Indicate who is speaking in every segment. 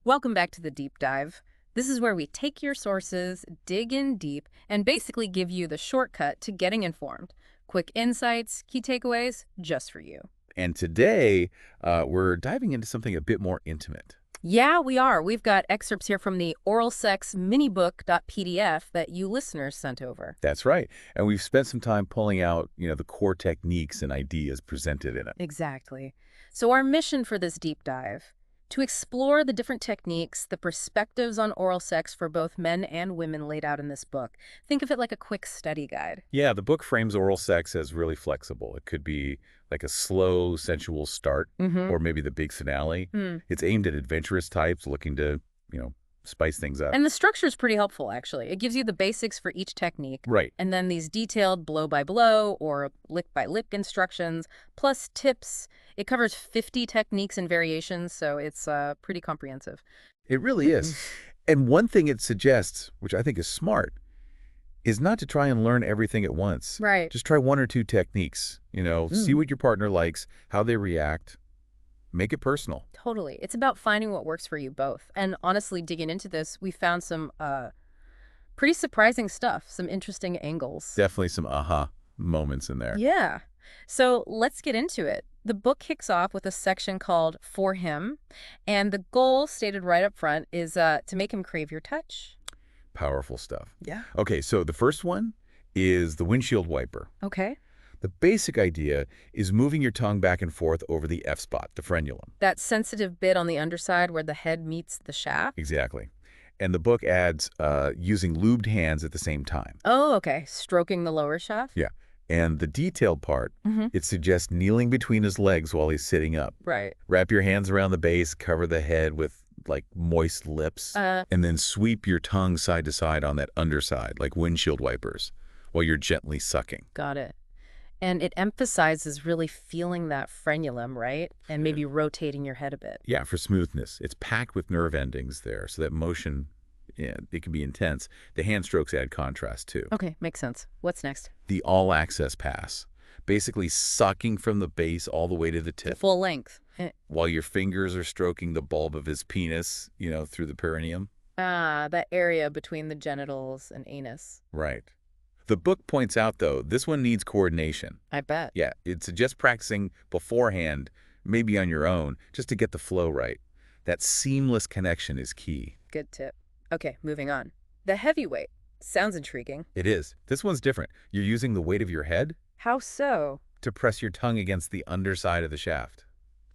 Speaker 1: Welcome back to the deep dive. This is where we take your sources, dig in deep, and basically give you the shortcut to getting informed. Quick insights, key takeaways, just for you.
Speaker 2: And today, we're diving into something a bit more intimate.
Speaker 1: Yeah, we are. We've got excerpts here from the Oral Sex Minibook.pdf that you listeners sent over.
Speaker 2: That's right. And we've spent some time pulling out, the core techniques and ideas presented in it.
Speaker 1: Exactly. So our mission for this deep dive, to explore the different techniques, the perspectives on oral sex for both men and women laid out in this book. Think of it like a quick study guide.
Speaker 2: Yeah, the book frames oral sex as really flexible. It could be like a slow, sensual start,
Speaker 1: Mm-hmm.
Speaker 2: or maybe the big finale. It's aimed at adventurous types looking to, spice things up.
Speaker 1: And the structure is pretty helpful, actually. It gives you the basics for each technique,
Speaker 2: Right.
Speaker 1: and then these detailed blow-by-blow or lick-by-lick instructions, plus tips. It covers 50 techniques and variations, so it's pretty comprehensive.
Speaker 2: It really is. And one thing it suggests, which I think is smart, is not to try and learn everything at once.
Speaker 1: Right.
Speaker 2: Just try one or two techniques, see what your partner likes, how they react, make it personal.
Speaker 1: Totally. It's about finding what works for you both. And honestly, digging into this, we found some pretty surprising stuff, some interesting angles.
Speaker 2: Definitely some aha moments in there.
Speaker 1: Yeah. So let's get into it. The book kicks off with a section called For Him, and the goal stated right up front is to make him crave your touch.
Speaker 2: Powerful stuff.
Speaker 1: Yeah.
Speaker 2: Okay, so the first one is the windshield wiper.
Speaker 1: Okay.
Speaker 2: The basic idea is moving your tongue back and forth over the F-spot, the frenulum.
Speaker 1: That sensitive bit on the underside where the head meets the shaft?
Speaker 2: Exactly. And the book adds using lubed hands at the same time.
Speaker 1: Oh, okay. Stroking the lower shaft?
Speaker 2: Yeah. And the detailed part,
Speaker 1: Mm-hmm.
Speaker 2: it suggests kneeling between his legs while he's sitting up.
Speaker 1: Right.
Speaker 2: Wrap your hands around the base, cover the head with like moist lips, and then sweep your tongue side to side on that underside, like windshield wipers, while you're gently sucking.
Speaker 1: Got it. And it emphasizes really feeling that frenulum, right? And maybe rotating your head a bit.
Speaker 2: Yeah, for smoothness. It's packed with nerve endings there, so that motion, yeah, it can be intense. The hand strokes add contrast, too.
Speaker 1: Okay, makes sense. What's next?
Speaker 2: The all-access pass, basically sucking from the base all the way to the tip,
Speaker 1: Full length.
Speaker 2: while your fingers are stroking the bulb of his penis, through the perineum.
Speaker 1: Ah, that area between the genitals and anus.
Speaker 2: Right. The book points out, though, this one needs coordination.
Speaker 1: I bet.
Speaker 2: Yeah, it suggests practicing beforehand, maybe on your own, just to get the flow right. That seamless connection is key.
Speaker 1: Good tip. Okay, moving on. The heavyweight. Sounds intriguing.
Speaker 2: It is. This one's different. You're using the weight of your head
Speaker 1: How so?
Speaker 2: to press your tongue against the underside of the shaft.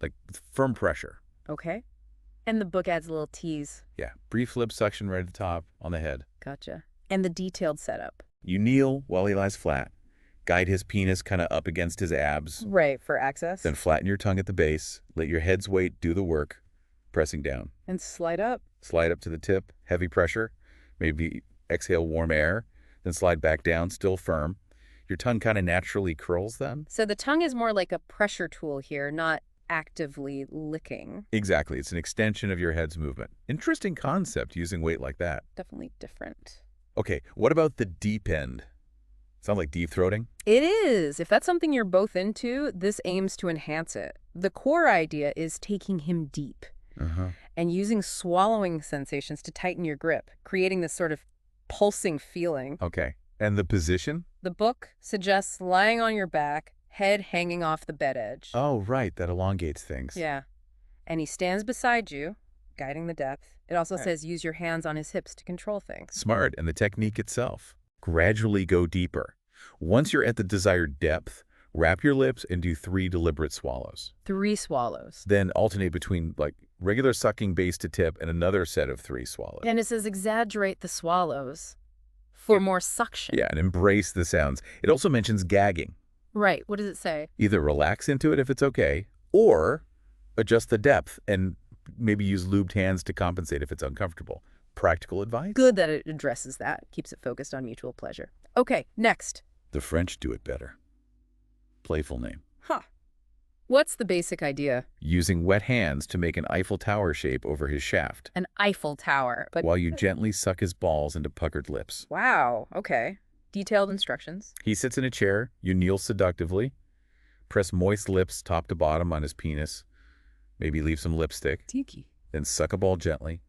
Speaker 2: Like firm pressure.
Speaker 1: Okay. And the book adds a little tease.
Speaker 2: Yeah, brief lip suction right at the top on the head.
Speaker 1: Gotcha. And the detailed setup.
Speaker 2: You kneel while he lies flat. Guide his penis kind of up against his abs.
Speaker 1: Right, for access.
Speaker 2: Then flatten your tongue at the base. Let your head's weight do the work, pressing down.
Speaker 1: And slide up.
Speaker 2: Slide up to the tip, heavy pressure. Maybe exhale warm air. Then slide back down, still firm. Your tongue kind of naturally curls then.
Speaker 1: So the tongue is more like a pressure tool here, not actively licking.
Speaker 2: Exactly. It's an extension of your head's movement. Interesting concept using weight like that.
Speaker 1: Definitely different.
Speaker 2: Okay, what about the deep end? Sound like deep throating?
Speaker 1: It is. If that's something you're both into, this aims to enhance it. The core idea is taking him deep
Speaker 2: Uh-huh.
Speaker 1: and using swallowing sensations to tighten your grip, creating this sort of pulsing feeling.
Speaker 2: Okay. And the position?
Speaker 1: The book suggests lying on your back, head hanging off the bed edge.
Speaker 2: Oh, right. That elongates things.
Speaker 1: Yeah. And he stands beside you, guiding the depth. It also
Speaker 2: Right.
Speaker 1: says use your hands on his hips to control things.
Speaker 2: Smart. And the technique itself. Gradually go deeper. Once you're at the desired depth, wrap your lips and do 3 deliberate swallows.
Speaker 1: 3 swallows.
Speaker 2: Then alternate between like regular sucking base to tip and another set of 3 swallows.
Speaker 1: And it says exaggerate the swallows for more suction.
Speaker 2: Yeah, and embrace the sounds. It also mentions gagging.
Speaker 1: Right. What does it say?
Speaker 2: Either relax into it if it's okay, or adjust the depth and maybe use lubed hands to compensate if it's uncomfortable. Practical advice?
Speaker 1: Good that it addresses that, keeps it focused on mutual pleasure. Okay, next.
Speaker 2: The French do it better. Playful name.
Speaker 1: Huh. What's the basic idea?
Speaker 2: Using wet hands to make an Eiffel Tower shape over his shaft,
Speaker 1: An Eiffel Tower, but...
Speaker 2: while you gently suck his balls into puckered lips.
Speaker 1: Wow, okay. Detailed instructions.
Speaker 2: He sits in a chair, you kneel seductively, press moist lips top to bottom on his penis, maybe leave some lipstick.
Speaker 1: Tiki.
Speaker 2: Then suck a ball gently.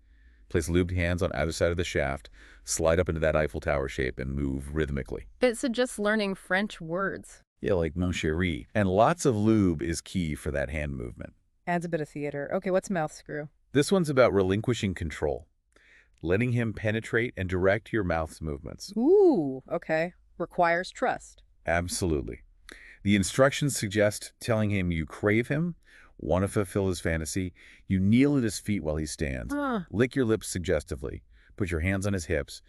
Speaker 2: Place lubed hands on either side of the shaft, slide up into that Eiffel Tower shape, and move rhythmically.
Speaker 1: It suggests learning French words.
Speaker 2: Yeah, like mon chéri. And lots of lube is key for that hand movement.
Speaker 1: Adds a bit of theater. Okay, what's mouth screw?
Speaker 2: This one's about relinquishing control, letting him penetrate and direct your mouth's movements.
Speaker 1: Ooh, okay. Requires trust.
Speaker 2: Absolutely. The instructions suggest telling him you crave him, want to fulfill his fantasy. You kneel at his feet while he stands. Lick your lips suggestively. Put your hands on his hips.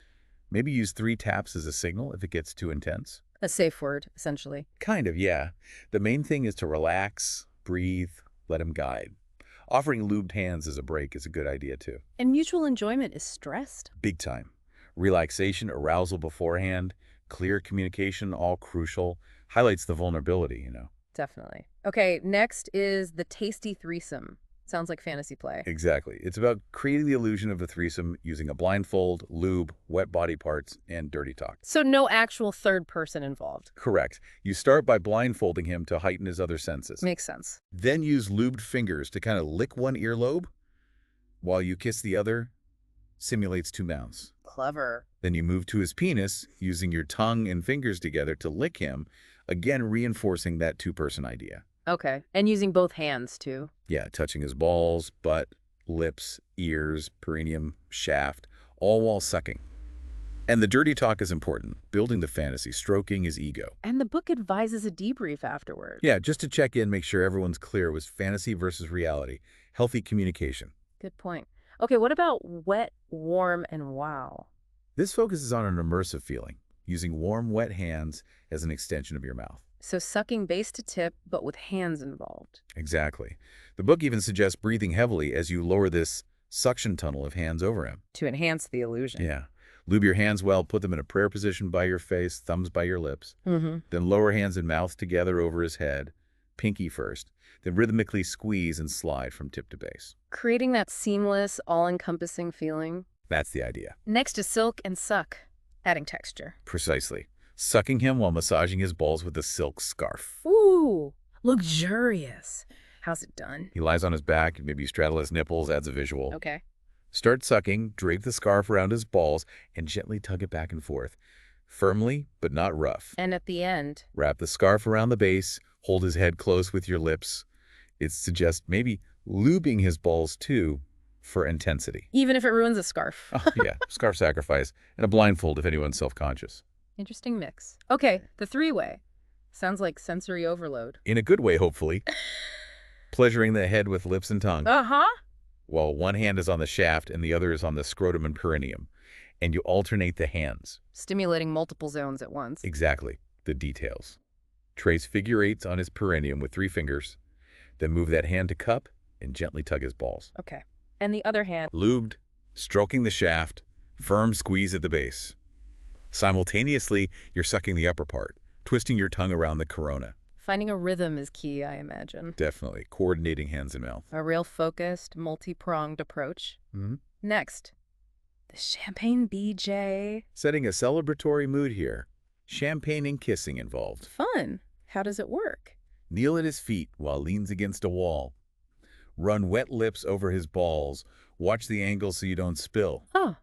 Speaker 2: Maybe use 3 taps as a signal if it gets too intense.
Speaker 1: A safe word, essentially.
Speaker 2: Kind of, yeah. The main thing is to relax, breathe, let him guide. Offering lubed hands as a break is a good idea, too.
Speaker 1: And mutual enjoyment is stressed.
Speaker 2: Big time. Relaxation, arousal beforehand, clear communication, all crucial. Highlights the vulnerability.
Speaker 1: Definitely. Okay, next is the tasty threesome. Sounds like fantasy play.
Speaker 2: Exactly. It's about creating the illusion of a threesome using a blindfold, lube, wet body parts, and dirty talk.
Speaker 1: So no actual third person involved.
Speaker 2: Correct. You start by blindfolding him to heighten his other senses.
Speaker 1: Makes sense.
Speaker 2: Then use lubed fingers to kind of lick one earlobe while you kiss the other. Simulates 2 mouths.
Speaker 1: Clever.
Speaker 2: Then you move to his penis, using your tongue and fingers together to lick him, again reinforcing that 2-person idea.
Speaker 1: Okay, and using both hands, too.
Speaker 2: Yeah, touching his balls, butt, lips, ears, perineum, shaft, all while sucking. And the dirty talk is important, building the fantasy, stroking his ego.
Speaker 1: And the book advises a debrief afterward.
Speaker 2: Yeah, just to check in, make sure everyone's clear with fantasy versus reality. Healthy communication.
Speaker 1: Good point. Okay, what about wet, warm, and wow?
Speaker 2: This focuses on an immersive feeling, using warm, wet hands as an extension of your mouth.
Speaker 1: So sucking base to tip, but with hands involved.
Speaker 2: Exactly. The book even suggests breathing heavily as you lower this suction tunnel of hands over him.
Speaker 1: To enhance the illusion.
Speaker 2: Yeah. Lube your hands well, put them in a prayer position by your face, thumbs by your lips. Then lower hands and mouth together over his head, pinky first. Then rhythmically squeeze and slide from tip to base.
Speaker 1: Creating that seamless, all-encompassing feeling.
Speaker 2: That's the idea.
Speaker 1: Next is silk and suck, adding texture.
Speaker 2: Precisely. Sucking him while massaging his balls with a silk scarf.
Speaker 1: Ooh, luxurious. How's it done?
Speaker 2: He lies on his back, maybe you straddle his nipples, adds a visual.
Speaker 1: Okay.
Speaker 2: Start sucking, drape the scarf around his balls, and gently tug it back and forth. Firmly, but not rough.
Speaker 1: And at the end,
Speaker 2: Wrap the scarf around the base, hold his head close with your lips. It suggests maybe lubing his balls too for intensity.
Speaker 1: even if it ruins a scarf.
Speaker 2: Oh, yeah, scarf sacrifice, and a blindfold if anyone's self-conscious.
Speaker 1: Interesting mix. Okay, the three-way. Sounds like sensory overload.
Speaker 2: In a good way, hopefully. Pleasuring the head with lips and tongue,
Speaker 1: Uh-huh.
Speaker 2: while one hand is on the shaft and the other is on the scrotum and perineum. And you alternate the hands.
Speaker 1: Stimulating multiple zones at once.
Speaker 2: Exactly. The details. Trace figure 8s on his perineum with 3 fingers. Then move that hand to cup and gently tug his balls.
Speaker 1: Okay. And the other hand.
Speaker 2: Lubed, stroking the shaft, firm squeeze at the base. Simultaneously, you're sucking the upper part, twisting your tongue around the corona.
Speaker 1: Finding a rhythm is key, I imagine.
Speaker 2: Definitely. Coordinating hands and mouth.
Speaker 1: A real focused, multi-pronged approach. Next, the champagne BJ.
Speaker 2: Setting a celebratory mood here. Champagne and kissing involved.
Speaker 1: Fun. How does it work?
Speaker 2: Kneel at his feet while leans against a wall. Run wet lips over his balls. Watch the angle so you don't spill.
Speaker 1: Oh,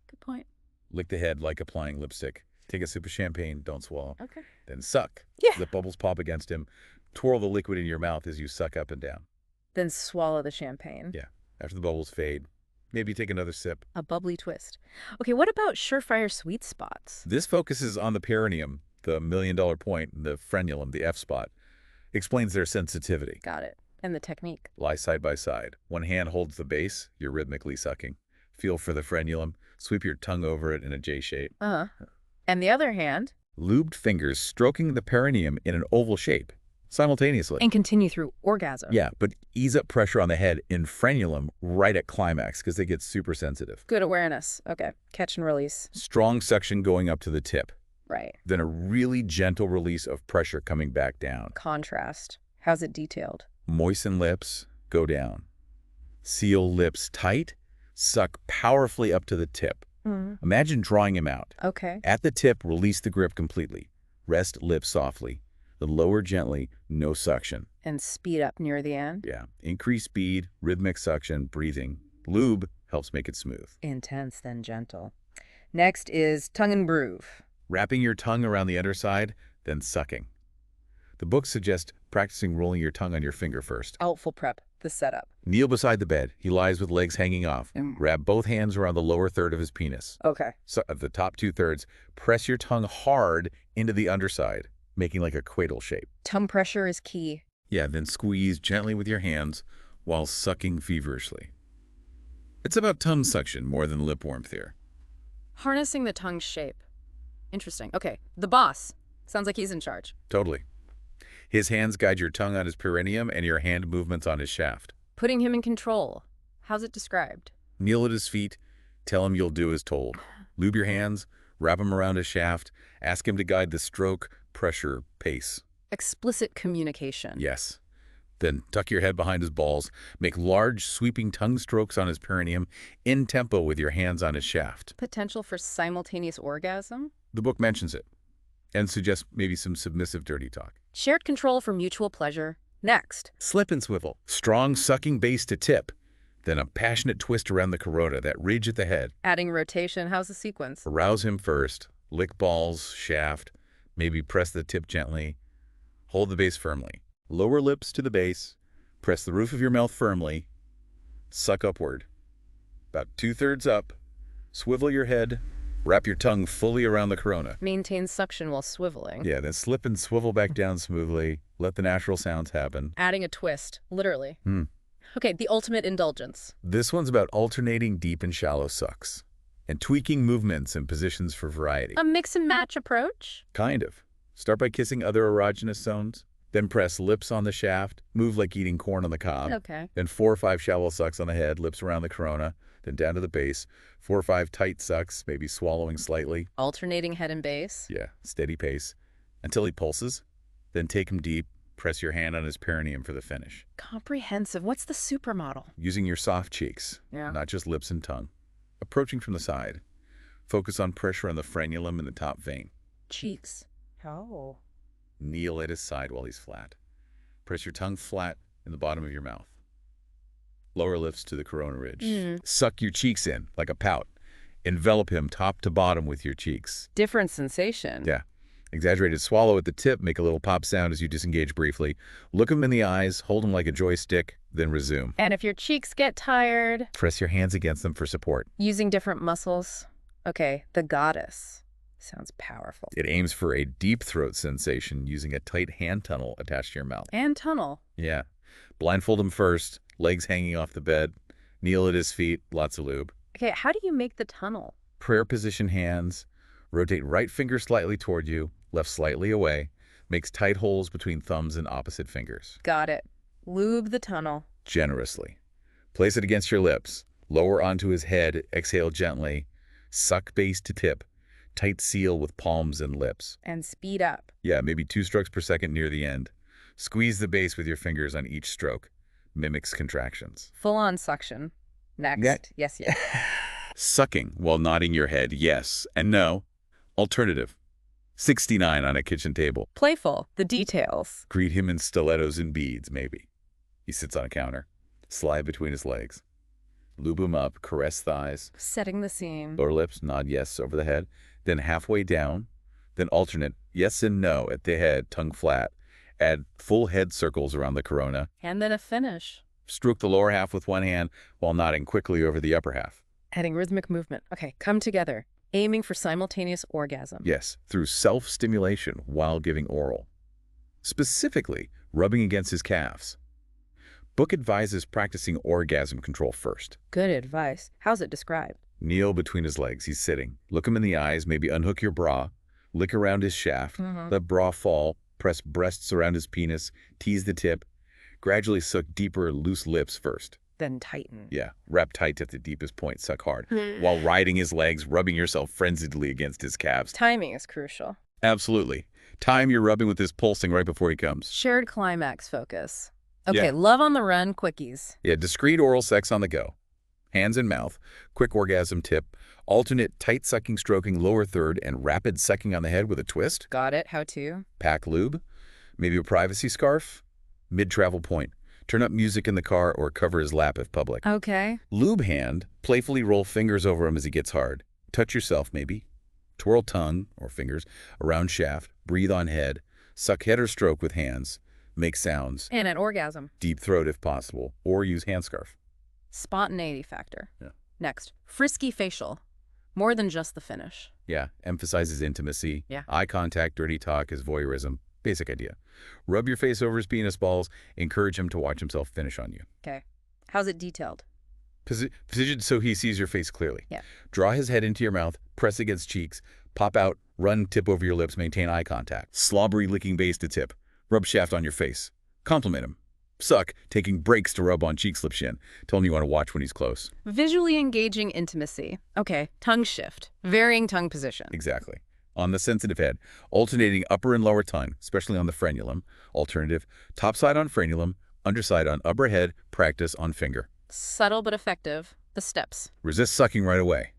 Speaker 1: good point.
Speaker 2: Lick the head like applying lipstick. Take a sip of champagne, don't swallow.
Speaker 1: Okay.
Speaker 2: Then suck.
Speaker 1: Yeah.
Speaker 2: Let bubbles pop against him. Twirl the liquid in your mouth as you suck up and down.
Speaker 1: Then swallow the champagne.
Speaker 2: Yeah. After the bubbles fade, maybe take another sip.
Speaker 1: A bubbly twist. Okay, what about surefire sweet spots?
Speaker 2: This focuses on the perineum, the million-dollar point, the frenulum, the F spot. Explains their sensitivity.
Speaker 1: Got it. And the technique.
Speaker 2: Lie side by side. One hand holds the base, you're rhythmically sucking. Feel for the frenulum. Sweep your tongue over it in a J shape.
Speaker 1: Uh-huh. And the other hand.
Speaker 2: Lubed fingers stroking the perineum in an oval shape, simultaneously.
Speaker 1: And continue through orgasm.
Speaker 2: Yeah, but ease up pressure on the head in frenulum right at climax because they get super sensitive.
Speaker 1: Good awareness. Okay. Catch and release.
Speaker 2: Strong suction going up to the tip.
Speaker 1: Right.
Speaker 2: Then a really gentle release of pressure coming back down.
Speaker 1: Contrast. How's it detailed?
Speaker 2: Moisten lips, go down. Seal lips tight, suck powerfully up to the tip. Imagine drawing him out.
Speaker 1: Okay.
Speaker 2: At the tip, release the grip completely. Rest lips softly. The lower gently, no suction.
Speaker 1: And speed up near the end.
Speaker 2: Yeah. Increase speed, rhythmic suction, breathing. Lube helps make it smooth.
Speaker 1: Intense, then gentle. Next is tongue and groove.
Speaker 2: Wrapping your tongue around the underside, then sucking. The book suggests practicing rolling your tongue on your finger first.
Speaker 1: Helpful prep, the setup.
Speaker 2: Kneel beside the bed. He lies with legs hanging off. Wrap both hands around the lower third of his penis.
Speaker 1: Okay.
Speaker 2: So of the top 2/3, press your tongue hard into the underside, making like a cradle shape.
Speaker 1: Tongue pressure is key.
Speaker 2: Yeah, then squeeze gently with your hands while sucking feverishly. It's about tongue suction more than lip warmth here.
Speaker 1: Harnessing the tongue's shape. Interesting. Okay, the boss. Sounds like he's in charge.
Speaker 2: Totally. His hands guide your tongue on his perineum and your hand movements on his shaft.
Speaker 1: Putting him in control. How's it described?
Speaker 2: Kneel at his feet. Tell him you'll do as told. Lube your hands. Wrap him around his shaft. Ask him to guide the stroke, pressure, pace.
Speaker 1: Explicit communication.
Speaker 2: Yes. Then tuck your head behind his balls. Make large, sweeping tongue strokes on his perineum in tempo with your hands on his shaft.
Speaker 1: Potential for simultaneous orgasm?
Speaker 2: The book mentions it and suggests maybe some submissive dirty talk.
Speaker 1: Shared control for mutual pleasure. Next.
Speaker 2: Slip and swivel. Strong sucking base to tip. Then a passionate twist around the corona, that ridge at the head.
Speaker 1: Adding rotation. How's the sequence?
Speaker 2: Arouse him first. Lick balls, shaft. Maybe press the tip gently. Hold the base firmly. Lower lips to the base. Press the roof of your mouth firmly. Suck upward. About 2/3 up. Swivel your head. Wrap your tongue fully around the corona.
Speaker 1: Maintain suction while swiveling.
Speaker 2: Yeah, then slip and swivel back down smoothly. Let the natural sounds happen.
Speaker 1: Adding a twist, literally. Okay, the ultimate indulgence.
Speaker 2: This one's about alternating deep and shallow sucks and tweaking movements and positions for variety.
Speaker 1: A mix and match approach?
Speaker 2: Kind of. Start by kissing other erogenous zones. Then press lips on the shaft. Move like eating corn on the cob.
Speaker 1: Okay.
Speaker 2: Then 4 or 5 shallow sucks on the head, lips around the corona. Then down to the base. 4 or 5 tight sucks, maybe swallowing slightly.
Speaker 1: Alternating head and base?
Speaker 2: Yeah, steady pace. Until he pulses. Then take him deep. Press your hand on his perineum for the finish.
Speaker 1: Comprehensive. What's the supermodel?
Speaker 2: Using your soft cheeks, not just lips and tongue. Approaching from the side. Focus on pressure on the frenulum and the top vein.
Speaker 1: Cheeks. Oh.
Speaker 2: Kneel at his side while he's flat. Press your tongue flat in the bottom of your mouth. Lower lips to the corona ridge. Suck your cheeks in like a pout. Envelop him top to bottom with your cheeks.
Speaker 1: Different sensation.
Speaker 2: Yeah. Exaggerated swallow at the tip. Make a little pop sound as you disengage briefly. Look him in the eyes. Hold him like a joystick. Then resume.
Speaker 1: And if your cheeks get tired?
Speaker 2: Press your hands against them for support.
Speaker 1: Using different muscles? Okay, the goddess. Sounds powerful.
Speaker 2: It aims for a deep throat sensation using a tight hand tunnel attached to your mouth.
Speaker 1: And tunnel.
Speaker 2: Yeah. Blindfold him first. Legs hanging off the bed. Kneel at his feet. Lots of lube.
Speaker 1: Okay, how do you make the tunnel?
Speaker 2: Prayer position hands. Rotate right finger slightly toward you, left slightly away. Makes tight holes between thumbs and opposite fingers.
Speaker 1: Got it. Lube the tunnel.
Speaker 2: Generously. Place it against your lips. Lower onto his head. Exhale gently. Suck base to tip. Tight seal with palms and lips.
Speaker 1: And speed up.
Speaker 2: Yeah, maybe 2 strokes per second near the end. Squeeze the base with your fingers on each stroke. Mimics contractions.
Speaker 1: Full-on suction. Next. Yes.
Speaker 2: Sucking while nodding your head yes and no. Alternative. 69 on a kitchen table.
Speaker 1: Playful. The details.
Speaker 2: Greet him in stilettos and beads, maybe. He sits on a counter. Slide between his legs. Lube him up, caress thighs.
Speaker 1: Setting the scene.
Speaker 2: Lower lips, nod yes over the head. Then halfway down. Then alternate yes and no at the head, tongue flat. Add full head circles around the corona.
Speaker 1: And then a finish.
Speaker 2: Stroke the lower half with one hand while nodding quickly over the upper half.
Speaker 1: Adding rhythmic movement. Okay, come together. Aiming for simultaneous orgasm.
Speaker 2: Yes, through self-stimulation while giving oral. Specifically, rubbing against his calves. Book advises practicing orgasm control first.
Speaker 1: Good advice. How's it described?
Speaker 2: Kneel between his legs. He's sitting. Look him in the eyes. Maybe unhook your bra. Lick around his shaft. Let bra fall. Press breasts around his penis. Tease the tip. Gradually suck deeper, loose lips first.
Speaker 1: Then tighten.
Speaker 2: Yeah, wrap tight at the deepest point. Suck hard. While riding his legs, rubbing yourself frenziedly against his calves.
Speaker 1: Timing is crucial.
Speaker 2: Absolutely. Time you're rubbing with his pulsing right before he comes.
Speaker 1: Shared climax focus. Okay,
Speaker 2: Yeah.
Speaker 1: love on the run, quickies.
Speaker 2: Yeah, discreet oral sex on the go. Hands in mouth. Quick orgasm tip. Alternate tight sucking, stroking, lower third, and rapid sucking on the head with a twist.
Speaker 1: Got it. How to?
Speaker 2: Pack lube. Maybe a privacy scarf. Mid-travel point. Turn up music in the car or cover his lap if public.
Speaker 1: Okay.
Speaker 2: Lube hand, playfully roll fingers over him as he gets hard. Touch yourself, maybe. Twirl tongue, or fingers, around shaft. Breathe on head. Suck head or stroke with hands. Make sounds.
Speaker 1: And an orgasm.
Speaker 2: Deep throat if possible. Or use handscarf.
Speaker 1: Spontaneity factor.
Speaker 2: Yeah.
Speaker 1: Next, frisky facial. More than just the finish.
Speaker 2: Yeah, emphasizes intimacy.
Speaker 1: Yeah.
Speaker 2: Eye contact, dirty talk is voyeurism. Basic idea. Rub your face over his penis balls. Encourage him to watch himself finish on you.
Speaker 1: Okay. How's it detailed?
Speaker 2: Position so he sees your face clearly.
Speaker 1: Yeah.
Speaker 2: Draw his head into your mouth, press against cheeks, pop out, run tip over your lips, maintain eye contact. Slobbery licking base to tip. Rub shaft on your face. Compliment him. Suck, taking breaks to rub on cheek, slip, shin. Tell him you want to watch when he's close.
Speaker 1: Visually engaging intimacy. Okay. Tongue shift. Varying tongue position.
Speaker 2: Exactly. On the sensitive head, alternating upper and lower tongue, especially on the frenulum. Alternative, top side on frenulum, underside on upper head, practice on finger.
Speaker 1: Subtle but effective. The steps.
Speaker 2: Resist sucking right away.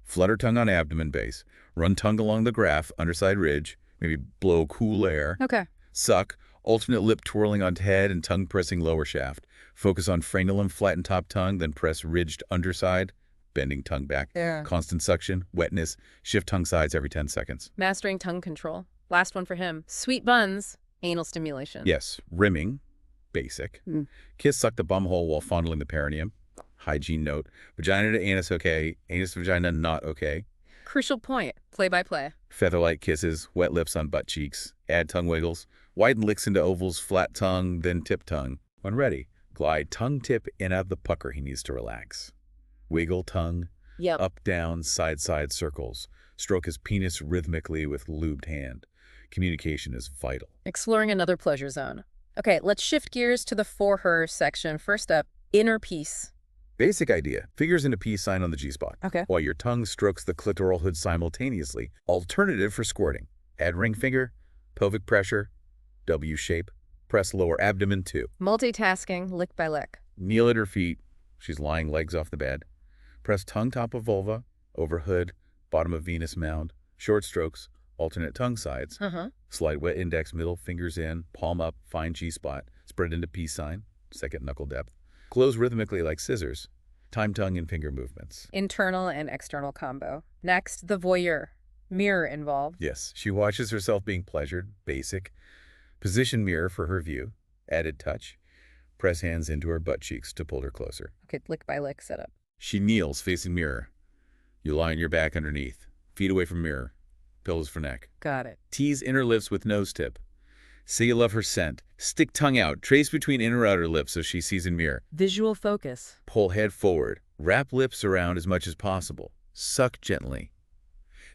Speaker 2: Flutter tongue on abdomen base. Run tongue along the graph, underside ridge. Maybe blow cool air.
Speaker 1: Okay.
Speaker 2: Suck. Alternate lip twirling on head and tongue pressing lower shaft. Focus on frenulum, flatten top tongue, then press ridged underside, bending tongue back.
Speaker 1: Yeah.
Speaker 2: Constant suction, wetness. Shift tongue sides every 10 seconds.
Speaker 1: Mastering tongue control. Last one for him. Sweet buns. Anal stimulation.
Speaker 2: Yes. Rimming. Basic. Kiss, suck the bum hole while fondling the perineum. Hygiene note. Vagina to anus okay. Anus to vagina not okay.
Speaker 1: Crucial point. Play by play.
Speaker 2: Feather-like kisses. Wet lips on butt cheeks. Add tongue wiggles. Widen licks into ovals. Flat tongue, then tip tongue. When ready, glide tongue tip in out of the pucker he needs to relax. Wiggle tongue.
Speaker 1: Yep.
Speaker 2: Up, down, side, side circles. Stroke his penis rhythmically with lubed hand. Communication is vital.
Speaker 1: Exploring another pleasure zone. Okay, let's shift gears to the for her section. First up, inner peace.
Speaker 2: Basic idea. Fingers in a peace sign on the G-spot.
Speaker 1: Okay.
Speaker 2: While your tongue strokes the clitoral hood simultaneously. Alternative for squirting. Add ring finger, pelvic pressure, W shape. Press lower abdomen too.
Speaker 1: Multitasking, lick by lick.
Speaker 2: Kneel at her feet. She's lying legs off the bed. Press tongue top of vulva, over hood, bottom of Venus mound. Short strokes, alternate tongue sides. Slide wet index, middle fingers in, palm up, find G-spot. Spread into peace sign, second knuckle depth. Close rhythmically like scissors. Time tongue and finger movements.
Speaker 1: Internal and external combo. Next, the voyeur. Mirror involved.
Speaker 2: Yes, she watches herself being pleasured. Basic. Position mirror for her view. Added touch. Press hands into her butt cheeks to pull her closer.
Speaker 1: Okay, lick by lick setup.
Speaker 2: She kneels facing mirror. You lie on your back underneath. Feet away from mirror. Pillows for neck.
Speaker 1: Got it.
Speaker 2: Tease inner lips with nose tip. Say you love her scent. Stick tongue out. Trace between inner outer lips so she sees in mirror.
Speaker 1: Visual focus.
Speaker 2: Pull head forward. Wrap lips around as much as possible. Suck gently.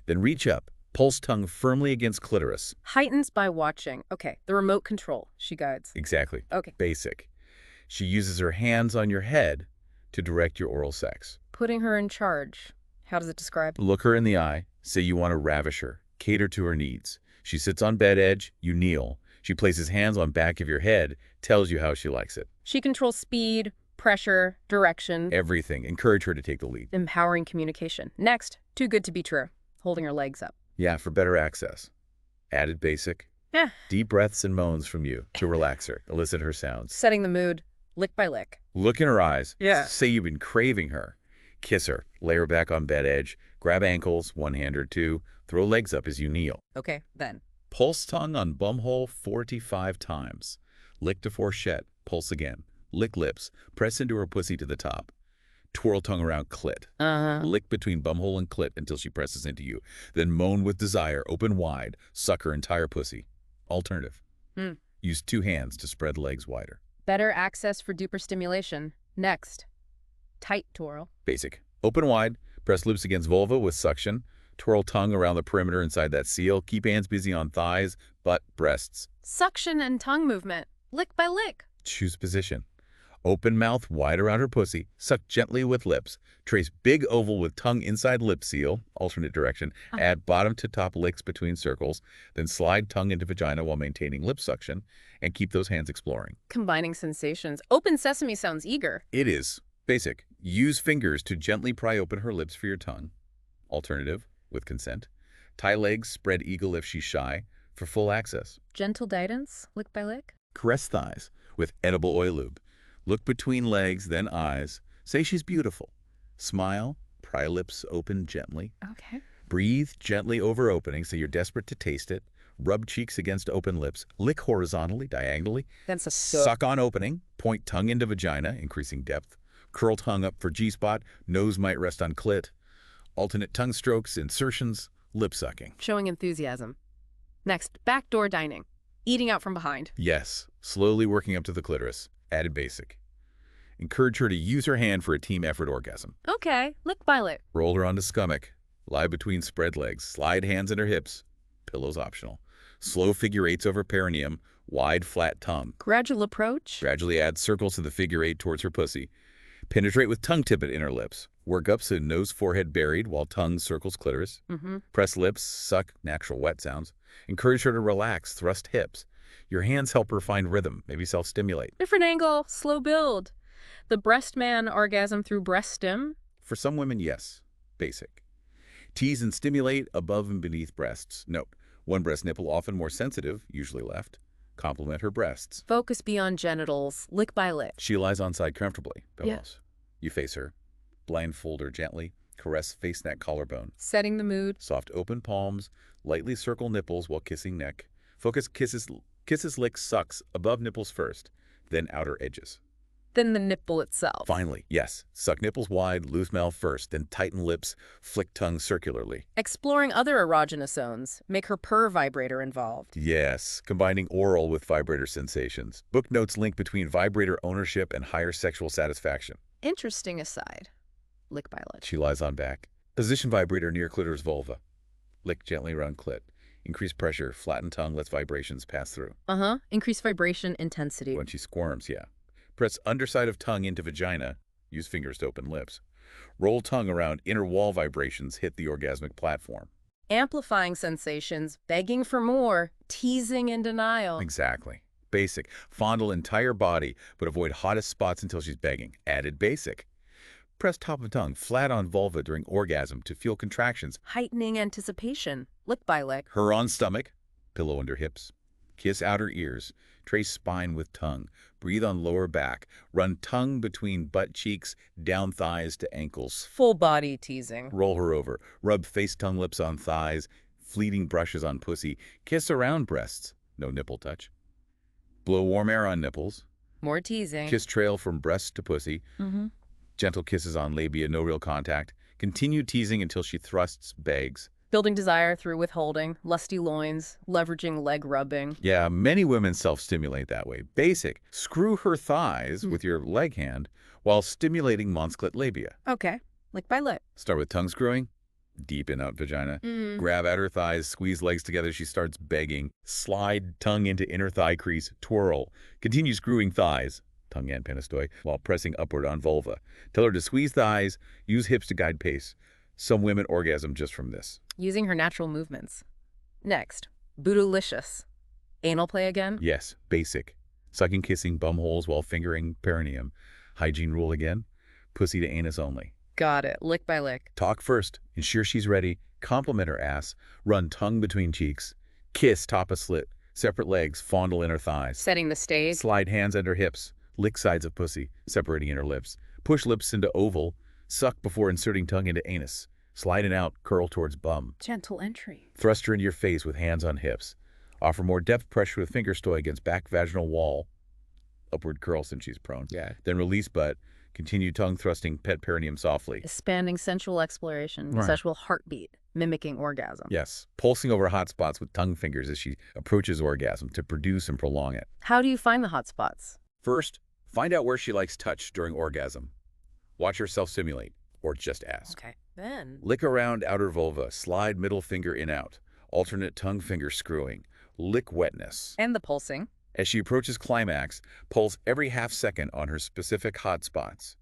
Speaker 2: Then reach up. Pulse tongue firmly against clitoris.
Speaker 1: Heightens by watching. Okay, the remote control. She guides.
Speaker 2: Exactly.
Speaker 1: Okay.
Speaker 2: Basic. She uses her hands on your head to direct your oral sex.
Speaker 1: Putting her in charge. How does it describe?
Speaker 2: Look her in the eye. Say you want to ravish her. Cater to her needs. She sits on bed edge. You kneel. She places hands on back of your head. Tells you how she likes it.
Speaker 1: She controls speed, pressure, direction.
Speaker 2: Everything. Encourage her to take the lead.
Speaker 1: Empowering communication. Next, too good to be true. Holding her legs up.
Speaker 2: Yeah, for better access. Added basic.
Speaker 1: Yeah.
Speaker 2: Deep breaths and moans from you to relax her. Elicit her sounds.
Speaker 1: Setting the mood. Lick by lick.
Speaker 2: Look in her eyes.
Speaker 1: Yeah.
Speaker 2: Say you've been craving her. Kiss her. Lay her back on bed edge. Grab ankles, one hand or two. Throw legs up as you kneel.
Speaker 1: Okay, then.
Speaker 2: Pulse tongue on bumhole 45 times. Lick to fourchette. Pulse again. Lick lips. Press into her pussy to the top. Twirl tongue around clit. Lick between bumhole and clit until she presses into you. Then moan with desire. Open wide. Suck her entire pussy. Alternative. Use two hands to spread legs wider.
Speaker 1: Better access for duper stimulation. Next. Tight twirl.
Speaker 2: Basic. Open wide. Press lips against vulva with suction. Twirl tongue around the perimeter inside that seal. Keep hands busy on thighs, butt, breasts.
Speaker 1: Suction and tongue movement. Lick by lick.
Speaker 2: Choose position. Open mouth wide around her pussy. Suck gently with lips. Trace big oval with tongue inside lip seal. Alternate direction. Add bottom to top licks between circles. Then slide tongue into vagina while maintaining lip suction. And keep those hands exploring.
Speaker 1: Combining sensations. Open sesame sounds eager.
Speaker 2: It is. Basic. Use fingers to gently pry open her lips for your tongue. Alternative. With consent. Tie legs. Spread eagle if she's shy. For full access.
Speaker 1: Gentle guidance. Lick by lick.
Speaker 2: Caress thighs. with edible oil lube. Look between legs, then eyes. Say she's beautiful. Smile, pry lips open gently.
Speaker 1: Okay.
Speaker 2: Breathe gently over opening so you're desperate to taste it. Rub cheeks against open lips. Lick horizontally, diagonally.
Speaker 1: Then
Speaker 2: Suck on opening. Point tongue into vagina, increasing depth. Curl tongue up for G-spot. Nose might rest on clit. Alternate tongue strokes, insertions, lip sucking.
Speaker 1: showing enthusiasm. Next, backdoor dining. Eating out from behind.
Speaker 2: Yes, slowly working up to the clitoris. Added basic. Encourage her to use her hand for a team effort orgasm.
Speaker 1: Okay, lick Violet.
Speaker 2: Roll her onto stomach. Lie between spread legs. Slide hands in her hips. Pillows optional. Slow figure eights over perineum. Wide, flat tongue.
Speaker 1: Gradual approach.
Speaker 2: Gradually add circles to the figure eight towards her pussy. Penetrate with tongue tip at inner lips. Work up so nose, forehead buried while tongue circles clitoris. Press lips, suck, natural wet sounds. Encourage her to relax, thrust hips. Your hands help her find rhythm, maybe self-stimulate.
Speaker 1: Different angle, slow build. The breast man orgasm through breast stim.
Speaker 2: For some women, yes. Basic. Tease and stimulate above and beneath breasts. Note, one breast nipple often more sensitive, usually left. Complement her breasts.
Speaker 1: Focus beyond genitals, lick by lick.
Speaker 2: She lies on side comfortably.
Speaker 1: Yeah.
Speaker 2: Pillows. You face her. Blindfold her gently. Caress face, neck, collarbone.
Speaker 1: Setting the mood.
Speaker 2: Soft open palms. Lightly circle nipples while kissing neck. Focus kisses, licks, sucks above nipples first, then outer edges.
Speaker 1: Then the nipple itself.
Speaker 2: Finally, yes, suck nipples wide, loose mouth first, then tighten lips, flick tongue circularly.
Speaker 1: Exploring other erogenous zones. Make her purr vibrator involved.
Speaker 2: Yes, combining oral with vibrator sensations. Book notes link between vibrator ownership and higher sexual satisfaction.
Speaker 1: Interesting aside. Lick by lick.
Speaker 2: She lies on back. Position vibrator near clitoris vulva. Lick gently around clit. Increase pressure, flatten tongue, lets vibrations pass through.
Speaker 1: Increase vibration intensity.
Speaker 2: When she squirms, yeah. Press underside of tongue into vagina. Use fingers to open lips. Roll tongue around inner wall vibrations, hit the orgasmic platform.
Speaker 1: Amplifying sensations, begging for more, teasing in denial.
Speaker 2: Exactly. Basic. Fondle entire body, but avoid hottest spots until she's begging. Added basic. Press top of tongue flat on vulva during orgasm to feel contractions.
Speaker 1: Heightening anticipation, lick by lick.
Speaker 2: Her on stomach, pillow under hips. Kiss outer ears. Trace spine with tongue. Breathe on lower back. Run tongue between butt cheeks, down thighs to ankles.
Speaker 1: Full body teasing.
Speaker 2: Roll her over. Rub face, tongue, lips on thighs. Fleeting brushes on pussy. Kiss around breasts. No nipple touch. Blow warm air on nipples.
Speaker 1: More teasing.
Speaker 2: Kiss trail from breast to pussy. Gentle kisses on labia, no real contact. Continue teasing until she thrusts, begs.
Speaker 1: Building desire through withholding, lusty loins, leveraging leg rubbing.
Speaker 2: Yeah, many women self-stimulate that way. Basic. Screw her thighs with your leg hand while stimulating mons clit labia.
Speaker 1: Okay, lick by lick.
Speaker 2: Start with tongue screwing. Deepen out vagina. Grab at her thighs, squeeze legs together. She starts begging. Slide tongue into inner thigh crease. Twirl. Continue screwing thighs, tongue and penistoy, while pressing upward on vulva. Tell her to squeeze thighs. Use hips to guide pace. Some women orgasm just from this.
Speaker 1: Using her natural movements. Next, bootylicious. Anal play again?
Speaker 2: Yes, basic. Sucking, kissing bum holes while fingering perineum. Hygiene rule again. Pussy to anus only.
Speaker 1: Got it. Lick by lick.
Speaker 2: Talk first. Ensure she's ready. Compliment her ass. Run tongue between cheeks. Kiss top of slit. Separate legs. Fondle inner thighs.
Speaker 1: Setting the stage.
Speaker 2: Slide hands under hips. Lick sides of pussy, separating inner lips. Push lips into oval. Suck before inserting tongue into anus. Slide it out. Curl towards bum.
Speaker 1: Gentle entry.
Speaker 2: Thrust her into your face with hands on hips. Offer more depth pressure with finger stoy against back vaginal wall. Upward curl since she's prone.
Speaker 1: Yeah.
Speaker 2: Then release butt. Continue tongue thrusting pet perineum softly.
Speaker 1: Expanding sensual exploration,
Speaker 2: Right.
Speaker 1: sensual heartbeat, mimicking orgasm.
Speaker 2: Yes. Pulsing over hot spots with tongue fingers as she approaches orgasm to produce and prolong it.
Speaker 1: How do you find the hot spots?
Speaker 2: First, find out where she likes touch during orgasm. Watch her self-stimulate, or just ask.
Speaker 1: Okay. Then.
Speaker 2: Lick around outer vulva. Slide middle finger in out. Alternate tongue finger screwing. Lick wetness.
Speaker 1: And the pulsing.
Speaker 2: As she approaches climax, pulse every half second on her specific hot spots.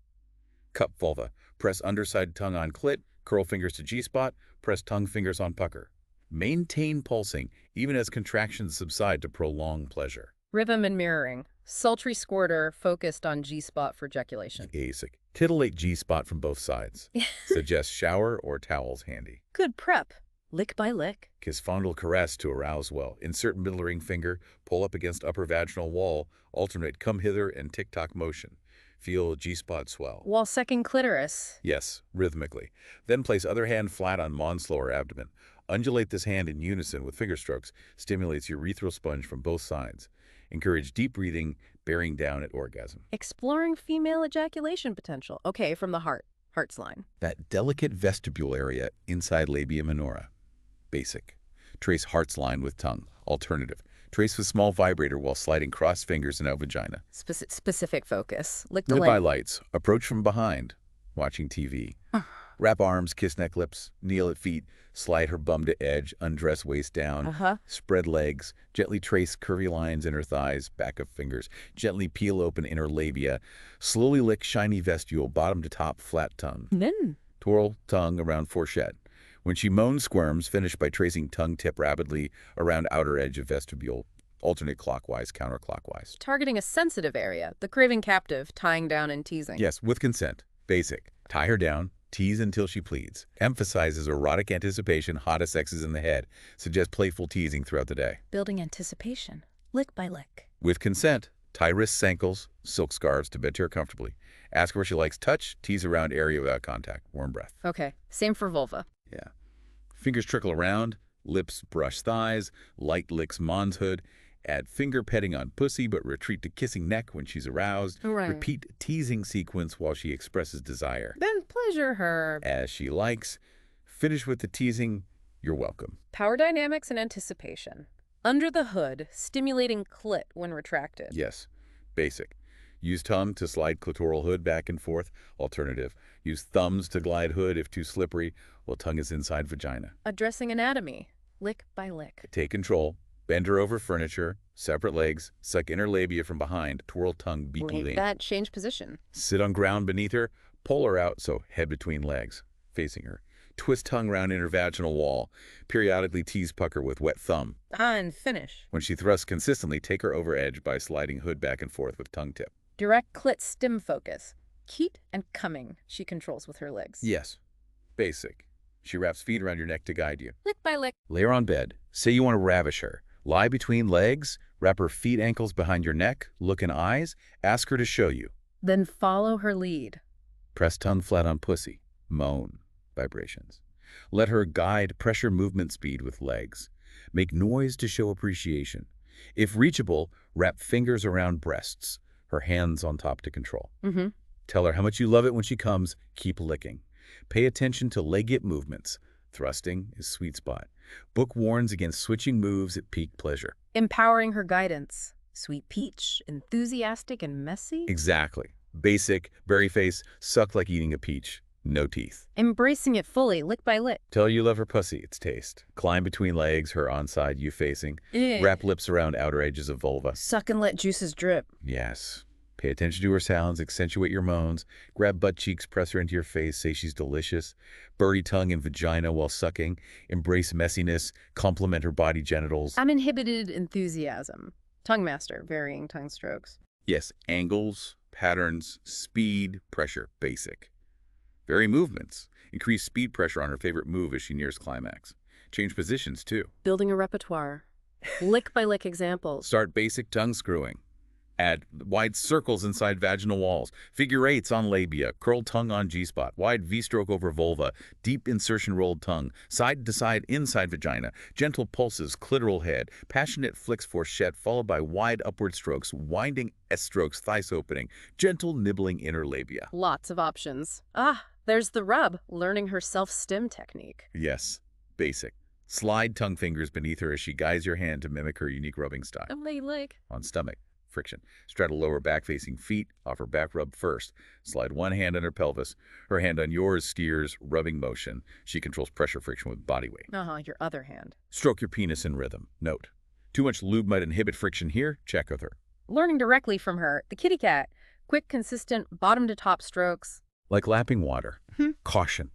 Speaker 2: Cup vulva. Press underside tongue on clit. Curl fingers to G-spot. Press tongue fingers on pucker. Maintain pulsing, even as contractions subside to prolong pleasure.
Speaker 1: Rhythm and mirroring. Sultry squirter focused on G-spot for ejaculation.
Speaker 2: Basic. Titillate G-spot from both sides. Suggest shower or towels handy.
Speaker 1: Good prep. Lick by lick.
Speaker 2: Kiss, fondle, caress to arouse well. Insert middle ring finger, pull up against upper vaginal wall, alternate come hither and tick-tock motion. Feel G-spot swell.
Speaker 1: While sucking clitoris.
Speaker 2: Yes, rhythmically. Then place other hand flat on mons lower abdomen. Undulate this hand in unison with finger strokes, stimulates urethral sponge from both sides. Encourage deep breathing, bearing down at orgasm.
Speaker 1: Exploring female ejaculation potential. Okay, from the heart. Heart's line.
Speaker 2: That delicate vestibule area inside labia minora. Basic. Trace heart's line with tongue. Alternative. Trace with small vibrator while sliding crossed fingers and out vagina.
Speaker 1: Specific focus. Lick the
Speaker 2: Lip
Speaker 1: leg.
Speaker 2: highlights. Approach from behind. Watching TV. Wrap arms, kiss neck lips, kneel at feet, slide her bum to edge, undress waist down, spread legs, gently trace curvy lines in her thighs, back of fingers, gently peel open inner labia, slowly lick shiny vestibule, bottom to top, flat tongue.
Speaker 1: Then
Speaker 2: Twirl tongue around fourchette. When she moans, squirms, finish by tracing tongue tip rapidly around outer edge of vestibule, alternate clockwise, counterclockwise.
Speaker 1: targeting a sensitive area. The craving captive, tying down and teasing.
Speaker 2: Yes, with consent. Basic. Tie her down. Tease until she pleads. Emphasizes erotic anticipation, hottest sexes in the head. Suggests playful teasing throughout the day.
Speaker 1: Building anticipation. Lick by lick.
Speaker 2: With consent, tie wrists, ankles, silk scarves to bed to her comfortably. Ask her where she likes touch. Tease around area without contact. Warm breath.
Speaker 1: Okay, same for vulva.
Speaker 2: Yeah. Fingers trickle around. Lips brush thighs. Light licks mons hood. Add finger petting on pussy, but retreat to kissing neck when she's aroused.
Speaker 1: Right.
Speaker 2: Repeat teasing sequence while she expresses desire.
Speaker 1: Then pleasure her.
Speaker 2: As she likes. Finish with the teasing. You're welcome.
Speaker 1: Power dynamics and anticipation. Under the hood, stimulating clit when retracted.
Speaker 2: Yes. Basic. Use tongue to slide clitoral hood back and forth. Alternative. Use thumbs to glide hood if too slippery, while tongue is inside vagina.
Speaker 1: Addressing anatomy. Lick by lick.
Speaker 2: Take control. Bend her over furniture. Separate legs. Suck inner labia from behind. Twirl tongue between.
Speaker 1: That change position.
Speaker 2: Sit on ground beneath her. Pull her out, so head between legs, facing her. Twist tongue round inner vaginal wall. Periodically tease pucker with wet thumb.
Speaker 1: And finish.
Speaker 2: When she thrusts consistently, take her over edge by sliding hood back and forth with tongue tip.
Speaker 1: Direct clit stim focus. Keat and coming, she controls with her legs.
Speaker 2: Yes. Basic. She wraps feet around your neck to guide you.
Speaker 1: Lick by lick.
Speaker 2: Lay her on bed. Say you want to ravish her. Lie between legs. Wrap her feet, ankles behind your neck. Look in eyes. Ask her to show you.
Speaker 1: Then follow her lead.
Speaker 2: Press tongue flat on pussy. Moan. Vibrations. Let her guide pressure movement speed with legs. Make noise to show appreciation. If reachable, wrap fingers around breasts. Her hands on top to control. Tell her how much you love it when she comes. Keep licking. Pay attention to leg-hip movements. Thrusting is sweet spot. Book warns against switching moves at peak pleasure.
Speaker 1: Empowering her guidance. Sweet peach, enthusiastic and messy.
Speaker 2: Exactly. Basic, berry face, suck like eating a peach. No teeth.
Speaker 1: Embracing it fully, lick by lick.
Speaker 2: Tell her you love her pussy, its taste. Climb between legs, her onside, you facing. Wrap lips around outer edges of vulva.
Speaker 1: Suck and let juices drip.
Speaker 2: Yes. Pay attention to her sounds, accentuate your moans. Grab butt cheeks, press her into your face, say she's delicious. Bury tongue in vagina while sucking. Embrace messiness, compliment her body genitals.
Speaker 1: Uninhibited enthusiasm. Tongue master, varying tongue strokes.
Speaker 2: Yes, angles, patterns, speed, pressure, basic. Vary movements. Increase speed pressure on her favorite move as she nears climax. Change positions, too.
Speaker 1: Building a repertoire. Lick by lick examples.
Speaker 2: Start basic tongue screwing. Add wide circles inside vaginal walls, figure eights on labia, curled tongue on G-spot, wide V-stroke over vulva, deep insertion rolled tongue, side to side inside vagina, gentle pulses, clitoral head, passionate flicks fourchette followed by wide upward strokes, winding S-strokes, thighs opening, gentle nibbling inner labia.
Speaker 1: Lots of options. There's the rub, learning her self-stim technique.
Speaker 2: Yes, basic. Slide tongue fingers beneath her as she guides your hand to mimic her unique rubbing style.
Speaker 1: Lick.
Speaker 2: On stomach. Friction. Straddle lower back facing feet. Offer back rub first. Slide one hand on her pelvis. Her hand on yours steers rubbing motion. She controls pressure friction with body weight.
Speaker 1: Your other hand.
Speaker 2: Stroke your penis in rhythm. Note. Too much lube might inhibit friction here. Check with her.
Speaker 1: Learning directly from her. The kitty cat. Quick, consistent, bottom to top strokes.
Speaker 2: Like lapping water. Caution.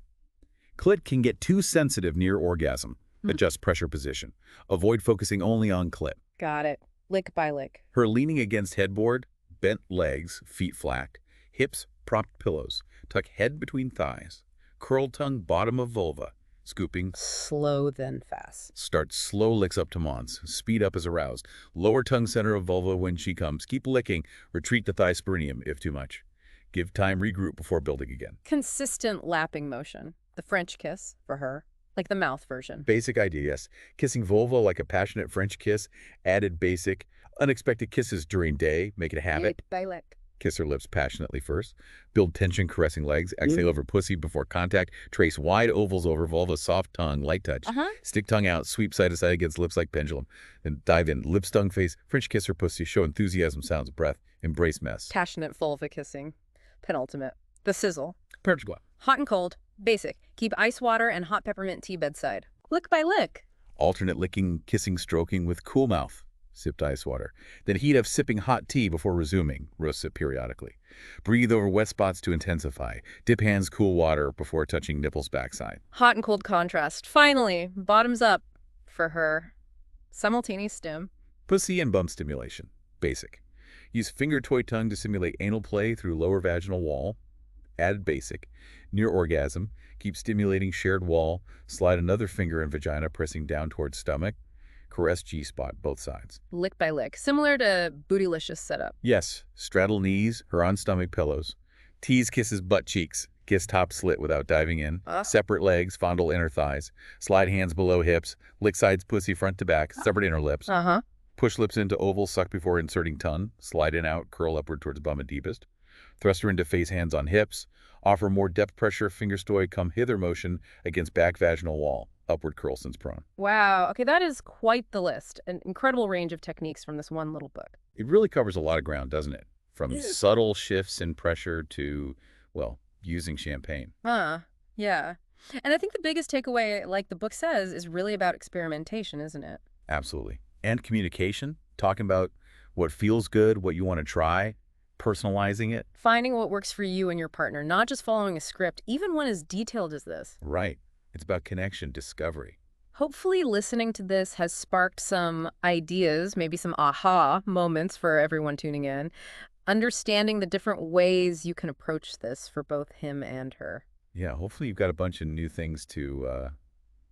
Speaker 2: Clit can get too sensitive near orgasm. Adjust pressure position. Avoid focusing only on clit.
Speaker 1: Got it. Lick by lick.
Speaker 2: Her leaning against headboard, bent legs, feet flat, hips propped pillows, tuck head between thighs, curled tongue bottom of vulva, Scooping.
Speaker 1: Slow then fast.
Speaker 2: Start slow licks up to Mons. Speed up as aroused. Lower tongue center of vulva when she comes. Keep licking. Retreat to thigh spurineum if too much. Give time, regroup before building again.
Speaker 1: Consistent lapping motion. The French kiss for her, like the mouth version.
Speaker 2: Basic idea, yes. Kissing vulva like a passionate French kiss. Added basic. Unexpected kisses during day. Make it a habit.
Speaker 1: Lick by lick.
Speaker 2: Kiss her lips passionately first. Build tension, caressing legs. Exhale over pussy before contact. Trace wide ovals over vulva, soft tongue, light touch. Stick tongue out, sweep side to side against lips like pendulum. Then dive in, lips, tongue, face, French kiss her pussy. Show enthusiasm, sounds, breath. Embrace mess.
Speaker 1: Passionate vulva kissing. Penultimate. The sizzle.
Speaker 2: Perchgua.
Speaker 1: Hot and cold. Basic. Keep ice water and hot peppermint tea bedside. Lick by lick.
Speaker 2: Alternate licking, kissing, stroking with cool mouth. Sipped ice water. Then heat up sipping hot tea before resuming. Roast sip periodically. Breathe over wet spots to intensify. Dip hands cool water before touching nipples backside.
Speaker 1: Hot and cold contrast. Finally, bottoms up for her. Simultaneous stim.
Speaker 2: Pussy and bum stimulation. Basic. Use finger toy tongue to simulate anal play through lower vaginal wall. Added basic. Near orgasm. Keep stimulating shared wall. Slide another finger in vagina, pressing down towards stomach. Caress G-spot, both sides.
Speaker 1: Lick by lick. Similar to Bootylicious setup.
Speaker 2: Yes. Straddle knees, her on stomach pillows. Tease kisses butt cheeks. Kiss top slit without diving in. Separate legs, fondle inner thighs. Slide hands below hips. Lick sides pussy front to back. Separate inner lips. Push lips into oval, suck before inserting tongue. Slide in out, curl upward towards bum and deepest. Thrust her into face, hands on hips. Offer more depth pressure, finger stoy, come hither motion against back vaginal wall. Upward curl since prone.
Speaker 1: Wow. Okay, that is quite the list. An incredible range of techniques from this one little book.
Speaker 2: It really covers a lot of ground, doesn't it? From subtle shifts in pressure to, well, using champagne.
Speaker 1: Yeah. And I think the biggest takeaway, like the book says, is really about experimentation, isn't it?
Speaker 2: Absolutely. And communication, talking about what feels good, what you want to try, personalizing it.
Speaker 1: Finding what works for you and your partner, not just following a script, even one as detailed as this.
Speaker 2: Right. It's about connection, discovery.
Speaker 1: Hopefully listening to this has sparked some ideas, maybe some aha moments for everyone tuning in, understanding the different ways you can approach this for both him and her.
Speaker 2: Yeah, hopefully you've got a bunch of new things to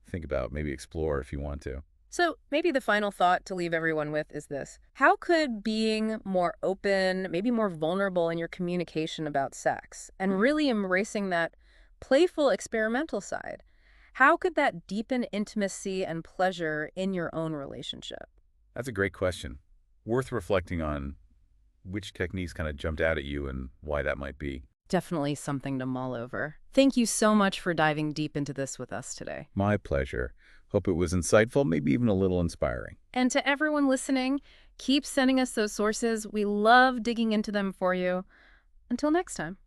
Speaker 2: think about, maybe explore if you want to.
Speaker 1: So maybe the final thought to leave everyone with is this. How could being more open, maybe more vulnerable in your communication about sex, and really embracing that playful experimental side, how could that deepen intimacy and pleasure in your own relationship?
Speaker 2: That's a great question. Worth reflecting on which techniques kind of jumped out at you and why that might be.
Speaker 1: Definitely something to mull over. Thank you so much for diving deep into this with us today.
Speaker 2: My pleasure. Hope it was insightful, maybe even a little inspiring.
Speaker 1: And to everyone listening, keep sending us those sources. We love digging into them for you. Until next time.